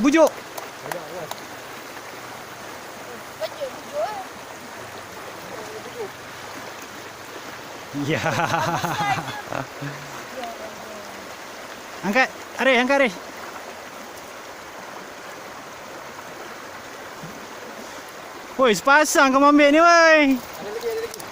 Bujuk. Ya. Angkat, Arif, angkat Arif. Woi, sepasang kau ambil ni, woi.